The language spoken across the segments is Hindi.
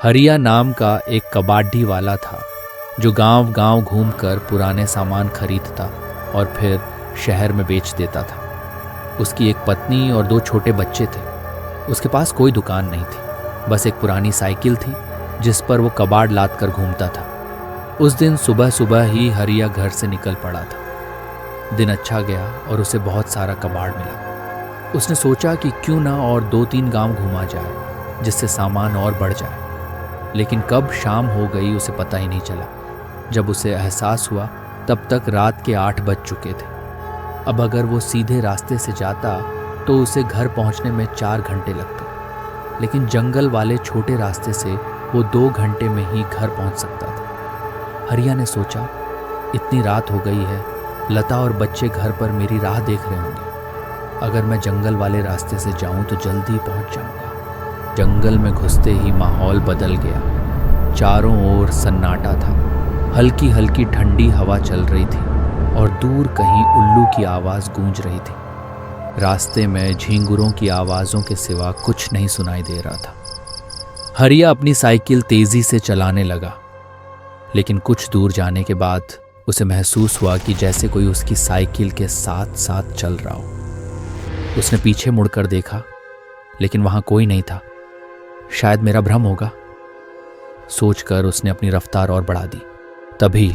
हरिया नाम का एक कबाड़ी वाला था जो गांव गांव घूमकर पुराने सामान खरीदता और फिर शहर में बेच देता था। उसकी एक पत्नी और 2 छोटे बच्चे थे। उसके पास कोई दुकान नहीं थी, बस एक पुरानी साइकिल थी जिस पर वो कबाड़ लाद कर घूमता था। उस दिन सुबह सुबह ही हरिया घर से निकल पड़ा था। दिन अच्छा गया और उसे बहुत सारा कबाड़ मिला। उसने सोचा कि क्यों ना और 2-3 गांव घूमा जाए जिससे सामान और बढ़ जाए। लेकिन कब शाम हो गई उसे पता ही नहीं चला। जब उसे एहसास हुआ तब तक रात के 8 बज चुके थे। अब अगर वो सीधे रास्ते से जाता तो उसे घर पहुंचने में 4 घंटे लगते, लेकिन जंगल वाले छोटे रास्ते से वो 2 घंटे में ही घर पहुंच सकता था। हरिया ने सोचा, इतनी रात हो गई है, लता और बच्चे घर पर मेरी राह देख रहे होंगे। अगर मैं जंगल वाले रास्ते से जाऊं तो जल्दी पहुंच जाऊंगा। जंगल में घुसते ही माहौल बदल गया। चारों ओर सन्नाटा था। हल्की हल्की ठंडी हवा चल रही थी और दूर कहीं उल्लू की आवाज़ गूंज रही थी। रास्ते में झींगुरों की आवाज़ों के सिवा कुछ नहीं सुनाई दे रहा था। हरिया अपनी साइकिल तेज़ी से चलाने लगा, लेकिन कुछ दूर जाने के बाद उसे महसूस हुआ कि जैसे कोई उसकी साइकिल के साथ साथ चल रहा हो। उसने पीछे मुड़कर देखा, लेकिन वहाँ कोई नहीं था। शायद मेरा भ्रम होगा, सोचकर उसने अपनी रफ्तार और बढ़ा दी। तभी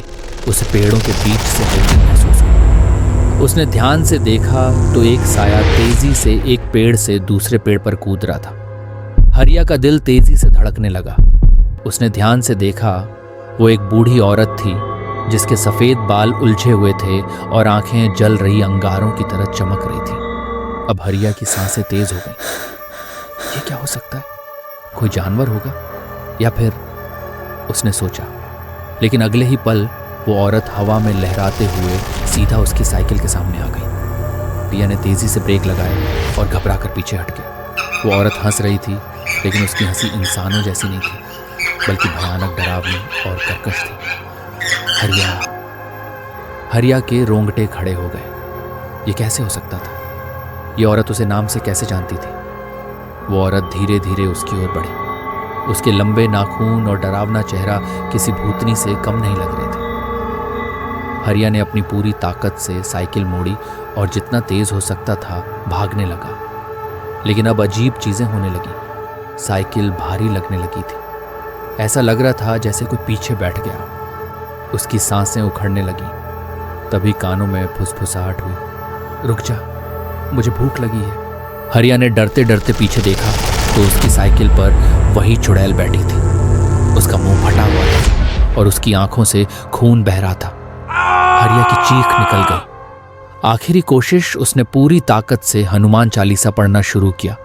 उसे पेड़ों के बीच से हलचल महसूस हुई। उसने ध्यान से देखा तो एक साया तेजी से एक पेड़ से दूसरे पेड़ पर कूद रहा था। हरिया का दिल तेजी से धड़कने लगा। उसने ध्यान से देखा, वो एक बूढ़ी औरत थी जिसके सफेद बाल उलझे हुए थे और आंखें जल रही अंगारों की तरह चमक रही थी। अब हरिया की सांसें तेज हो गईं। ये क्या हो सकता है? कोई जानवर होगा या फिर, उसने सोचा। लेकिन अगले ही पल वो औरत हवा में लहराते हुए सीधा उसकी साइकिल के सामने आ गई। हरिया ने तेजी से ब्रेक लगाए और घबराकर पीछे हट गया। वो औरत हंस रही थी, लेकिन उसकी हंसी इंसानों जैसी नहीं थी, बल्कि भयानक, डरावनी और कर्कश थी। हरिया के रोंगटे खड़े हो गए। ये कैसे हो सकता था? ये औरत उसे नाम से कैसे जानती थी? वो औरत धीरे धीरे उसकी ओर बढ़ी। उसके लंबे नाखून और डरावना चेहरा किसी भूतनी से कम नहीं लग रहे थे। हरिया ने अपनी पूरी ताकत से साइकिल मोड़ी और जितना तेज हो सकता था भागने लगा। लेकिन अब अजीब चीजें होने लगी। साइकिल भारी लगने लगी थी। ऐसा लग रहा था जैसे कोई पीछे बैठ गया। उसकी सांसें उखड़ने लगी। तभी कानों में फुसफुसाहट हुई, रुक जा, मुझे भूख लगी है। हरिया ने डरते डरते पीछे देखा तो उसकी साइकिल पर वही चुड़ैल बैठी थी। उसका मुंह फटा हुआ था और उसकी आंखों से खून बह रहा था। हरिया की चीख निकल गई। आखिरी कोशिश उसने पूरी ताकत से हनुमान चालीसा पढ़ना शुरू किया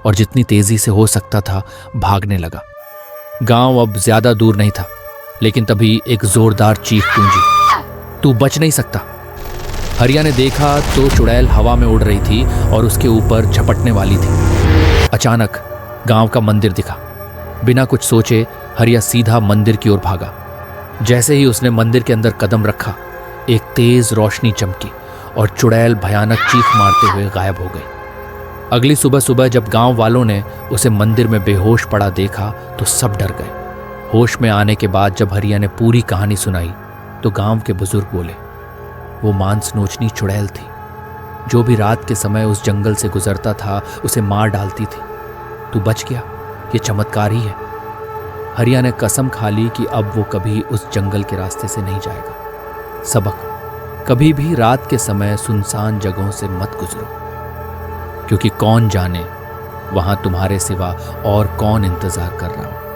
और जितनी तेजी से हो सकता था भागने लगा। गांव अब ज्यादा दूर नहीं था, लेकिन तभी एक जोरदार चीख गूंजी, तू बच नहीं सकता। हरिया ने देखा तो चुड़ैल हवा में उड़ रही थी और उसके ऊपर झपटने वाली थी। अचानक गांव का मंदिर दिखा। बिना कुछ सोचे हरिया सीधा मंदिर की ओर भागा। जैसे ही उसने मंदिर के अंदर कदम रखा, एक तेज रोशनी चमकी और चुड़ैल भयानक चीख मारते हुए गायब हो गई। अगली सुबह सुबह जब गांव वालों ने उसे मंदिर में बेहोश पड़ा देखा तो सब डर गए। होश में आने के बाद जब हरिया ने पूरी कहानी सुनाई तो गांव के बुजुर्ग बोले, वो मांस नोचनी चुड़ैल थी। जो भी रात के समय उस जंगल से गुजरता था उसे मार डालती थी। तू बच गया, ये चमत्कार ही है। हरिया ने कसम खा ली कि अब वो कभी उस जंगल के रास्ते से नहीं जाएगा। सबक, कभी भी रात के समय सुनसान जगहों से मत गुजरो, क्योंकि कौन जाने वहां तुम्हारे सिवा और कौन इंतजार कर रहा हो।